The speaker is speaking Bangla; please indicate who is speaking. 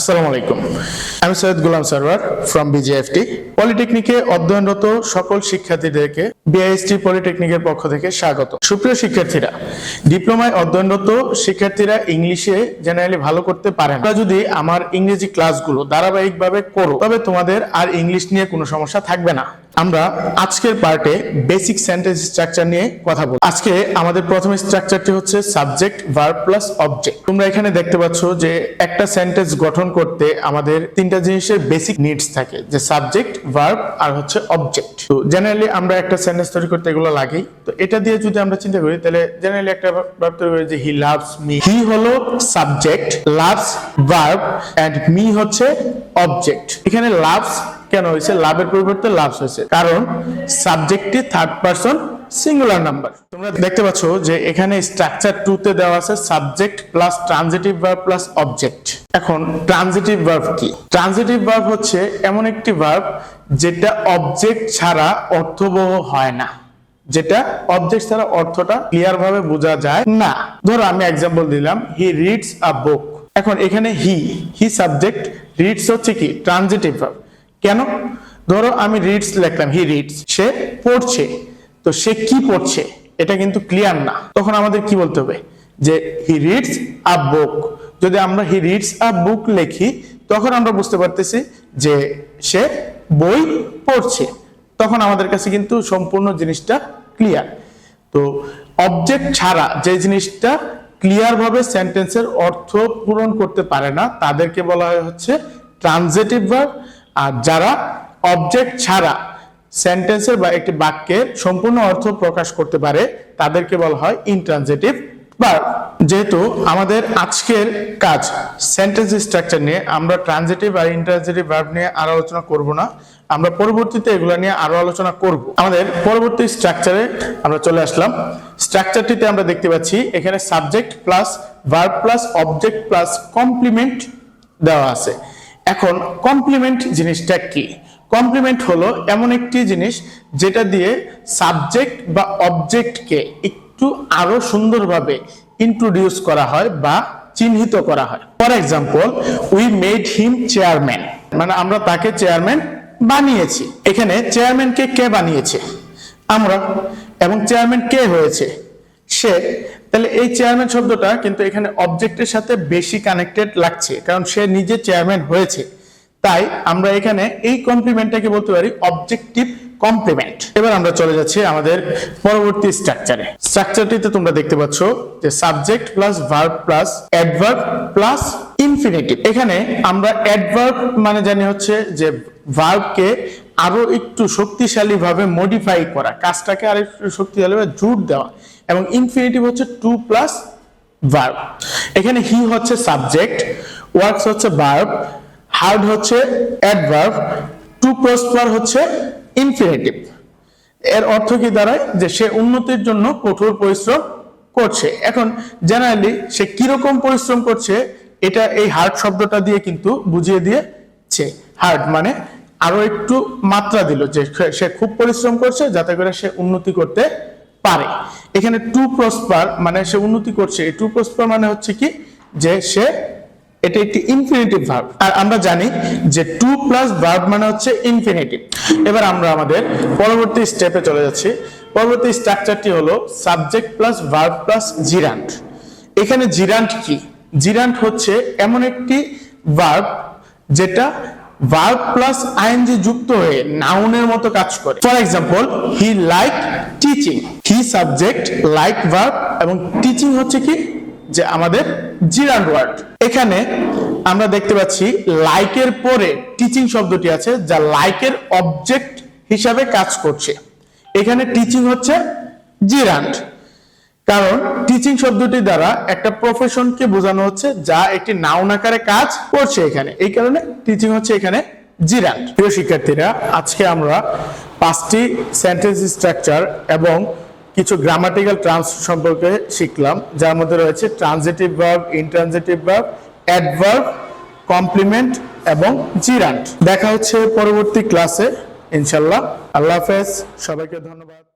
Speaker 1: আসসালামু আলাইকুম। আমি সৈয়দ গোলাম সরওয়ার ফ্রম বিজেএফটি। পলিটেকনিকে অধ্যয়নরত সকল শিক্ষার্থীদেরকে বিআইএসটি পলিটেকনিকের পক্ষ থেকে স্বাগত। সুপ্রিয় শিক্ষার্থীরা, ডিপ্লোমায় অধ্যয়নরত শিক্ষার্থীরা ইংলিশে জেনারেলি ভালো করতে পারে না। যদি আমার ইংরেজি ক্লাসগুলো ধারাবাহিকভাবে করো তবে তোমাদের আর ইংলিশ নিয়ে কোনো সমস্যা থাকবে না। আমরা আজকের পার্টে বেসিক সেন্টেন্স স্ট্রাকচার নিয়ে কথা বলবো। আজকে আমাদের প্রথম স্ট্রাকচারটি হচ্ছে সাবজেক্ট, ভার্ব প্লাস অবজেক্ট। তোমরা এখানে দেখতে পাচ্ছ যে একটা সেন্টেন্স গঠন করতে আমাদের তিনটা জিনিসের বেসিক নিডস থাকে, যে সাবজেক্ট, ভার্ব আর হচ্ছে অবজেক্ট। তো জেনারেলি আমরা একটা সেন্টেন্স তৈরি করতে এগুলো লাগেই। তো এটা দিয়ে যদি আমরা চিন্তা করি তাহলে জেনারেলি একটা ভার্ব তৈরি করি যে হি লাভস মি। হি হলো subject, loves verb and me হচ্ছে অবজেক্ট। এখানে লাভস কেন হয়েছে? লাভের পরিবর্তে লাভস হয়েছে কারণ সাবজেক্টটি থার্ড পারসন সিঙ্গুলার নাম্বার। তোমরা দেখতে পাচ্ছ যে এখানে স্ট্রাকচার 2 তে দেওয়া আছে subject plus transitive verb plus object. এখন ট্রানজিটিভ ভার্ব কি? ট্রানজিটিভ ভার্ব হচ্ছে এমন একটি ভার্ব যেটা অবজেক্ট ছাড়া অর্থবহ হয় না, যেটা অবজেক্ট ছাড়া অর্থটা ক্লিয়ার ভাবে বোঝা যায় না। ধরো আমি এক্সাম্পল দিলাম, হি রিডস আ বুক। এখন এখানে হি সাবজেক্ট, রিডস হচ্ছে কি ট্রানজিটিভ ভার্ব। কেন? ধরো আমি রিডস লিখলাম, হি রিডস, সে পড়ছে। তো সে কি পড়ছে এটা কিন্তু ক্লিয়ার না, তখন আমাদের কি বলতে হবে? যে হি রিডস আ বুক। যদি আমরা হি রিডস আ বুক লিখি তখন আমরা বুঝতে পারতেছি যে সে বই পড়ছে, তখন আমাদের কাছে কিন্তু সম্পূর্ণ জিনিসটা ক্লিয়ার। তো অবজেক্ট ছাড়া যে জিনিসটা ক্লিয়ার ভাবে সেন্টেন্সের অর্থ পূরণ করতে পারে না তাদেরকে বলা হয় হচ্ছে ট্রানজিটিভ ভার্ব। আর যারা অবজেক্ট ছাড়া সেন্টেন্সের বা একটি বাক্যের সম্পূর্ণ অর্থ প্রকাশ করতে পারে তাদেরকে বলা হয় ইনট্রানজিটিভ ভার্ব। যেহেতু আমাদের আজকের কাজ সেন্টেন্স স্ট্রাকচার নিয়ে, আমরা ট্রানজিটিভ আর ইনট্রানজিটিভ ভার্ব নিয়ে আর আলোচনা করব না। আমরা পরবর্তীতে এগুলো নিয়ে আরো আলোচনা করব। আমাদের পরবর্তী স্ট্রাকচারে আমরা চলে আসলাম। স্ট্রাকচারটিতে আমরা দেখতে পাচ্ছি এখানে subject plus verb plus object plus complement দেওয়া আছে। এখন কমপ্লিমেন্ট জিনিসটা কি? কমপ্লিমেন্ট হলো এমন একটি জিনিস যেটা দিয়ে সাবজেক্ট বা অবজেক্টকে একটু আরো সুন্দরভাবে ইন্ট্রোডিউস করা হয় বা চিহ্নিত করা হয়। For example, we made him chairman, মানে আমরা তাকে চেয়ারম্যান বানিয়েছি। এখানে চেয়ারম্যানকে কে বানিয়েছে? আমরা। এবং চেয়ারম্যান কে হয়েছে? সে। তাহলে এই চেয়ারম্যান শব্দটা কিন্তু এখানে অবজেক্টের সাথে বেশি কানেক্টেড লাগছে, কারণ সে নিজে চেয়ারম্যান হয়েছে। তাই আমরা এখানে এই কমপ্লিমেন্টটাকে বলতে পারি অবজেক্টিভ কমপ্লিমেন্ট। এবার আমরা চলে যাচ্ছি আমাদের পরবর্তী স্ট্রাকচারে। স্ট্রাকচারটিতে তোমরা দেখতে পাচ্ছ যে subject plus verb plus adverb plus infinitive. এখানে আমরা অ্যাডভার্ব মানে জানি হচ্ছে যে ভার্বকে আরো একটু শক্তিশালী ভাবে মডিফাই করা, কাজটাকে আরো একটু শক্তিশালী ভাবে জোর দেওয়া। এবং ইনফিনিটিভ হচ্ছে টু প্লাস ভার্ব। এখানে হি হচ্ছে সাবজেক্ট, ওয়ার্কস হচ্ছে ভার্ব, হার্ড হচ্ছে অ্যাডভার্ব, টু প্রসপার হচ্ছে ইনফিনিটিভ। এর অর্থ কি দাঁড়ায়? যে সে উন্নতির জন্য কঠোর পরিশ্রম করছে। এখন জেনারেলি সে কিরকম পরিশ্রম করছে এটা এই হার্ড শব্দটা দিয়ে কিন্তু বুঝিয়ে দিয়েছে। হার্ড মানে আরো একটু মাত্রা দিল যে সে খুব পরিশ্রম করছে যাতে করে সে উন্নতি করতে পারে। এখানে টু প্রসপার মানে সে উন্নতি করছে। এই টু প্রসপার মানে হচ্ছে কি যে সে, এটা একটি ইনফিনিটিভ ভার্ব। আর আমরা জানি যে টু প্লাস ভার্ব মানে হচ্ছে ইনফিনিটিভ। এবার আমরা আমাদের পরবর্তী স্টেপে চলে যাচ্ছি। পরবর্তী স্ট্রাকচারটি হলো subject plus verb plus gerund. এখানে জিরান্ট কি? জিরান্ট হচ্ছে এমন একটি ভার্ব যেটা ভার্ব প্লাস আইএনজি যুক্ত হয়ে নাউনের মতো কাজ করে। For example, he like teaching. He subject, like verb এবং টিচিং হচ্ছে কি যে আমাদের জিরান্ট ওয়ার্ড। এখানে আমরা দেখতে পাচ্ছি লাইকের পরে টিচিং শব্দটি আছে যা লাইকের অবজেক্ট হিসাবে কাজ করছে। এখানে টিচিং হচ্ছে জিরান্ট, কারণ টিচিং শব্দটি দ্বারা একটা প্রফেশনকে বোঝানো হচ্ছে যা একটি নাউন আকারে কাজ করছে এখানে। এই কারণে টিচিং হচ্ছে এখানে জিরান্ট। প্রিয় শিক্ষার্থীরা, আজকে আমরা 5টি সেন্টেন্স স্ট্রাকচার এবং কিছু গ্রামাটিক্যাল টার্মস সম্পর্কে শিখলাম, যার মধ্যে রয়েছে transitive verb, intransitive verb, adverb, complement এবং জিরান্ট। দেখা হচ্ছে পরবর্তী ক্লাসে ইনশাআল্লাহ। আল্লাহ হাফেজ, সবাইকে ধন্যবাদ।